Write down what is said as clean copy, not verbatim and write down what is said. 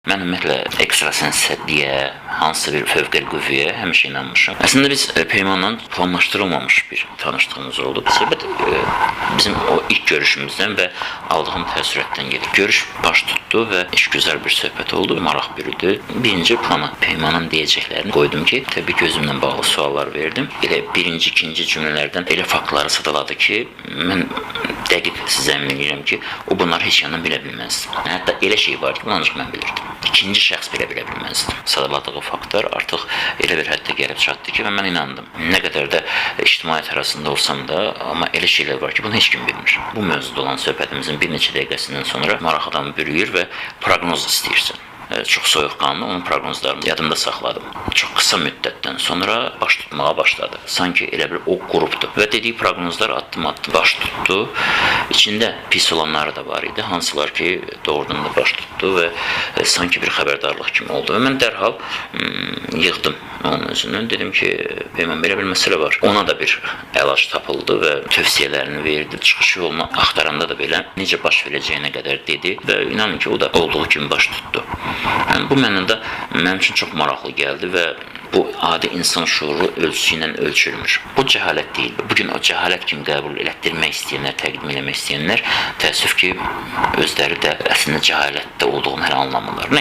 Mən ümumiyyətlə ekstrasensliyə, hansısa bir fövqəli qüvvəyə həmişə inanmışam. Əslində biz Peymanla planlaşdırılmamış bir tanışdığımız oldu. Söhbət bizim o ilk görüşümüzdən və aldığım təəssüratdan gedir. Görüş baş tutdu və işgüzar bir söhbət oldu, maraq bürüdü. Birinci plana Peymanın deyəcəklərini qoydum ki, təbii ki, özümlə bağlı suallar verdim. Elə birinci, ikinci cümlələrdən elə faktları sadaladı ki, mən dəqiq sizə əmin edirəm ki, o bunları heç yandan bilə bilməzdi. Hətta elə şey var ki, bunu ancaq mən bilirdim. İkinci şəxs belə bilə bilməzdi. Sadaladığı faktlar artıq elə bir həddə gəlib çatdı ki, və mən inandım. Nə qədər də ictimaiyyət arasında olsam da, amma elə şeylər var ki, bunu heç kim bilmir. Bu mövzuda olan söhbətimizin bir neçə dəqiqəsindən sonra maraq adamı bürüyür və proqnoz istəyirsən. Çox soyuqqanlı onun proqnozlarını yadımda saxladım. Çox qısa müddətdən sonra baş tutmağa başladı. Sanki elə bir o qrupdur. Və dediyi proqnozlar addım-addım baş tutdu. İçində pis olanları da var idi. Hansılar ki, doğrudan da baş tutdu və sanki bir xəbərdarlıq kimi oldu. Və mən dərhal yığdım onun özünü. Dedim ki, Peyman, belə bir məsələ var. Ona da bir əlac tapıldı və tövsiyələrini verdi. Çıxış yolunu axtaranda da belə necə baş verəcəyinə qədər dedi və inanın ki, o da olduğu kimi baş tutdu. Bu mənada mənim üçün çox maraqlı gəldi və bu adi insan şuuru ölçüsü ilə ölçülmür. Bu cəhalət deyil. Bugün o cəhalət kimi qəbul etdirmək istəyənlər, təqdim eləmək istəyənlər təəssüf ki, özləri də əslində cəhalətdə olduğunu hələ anlamırlar. Nəysə.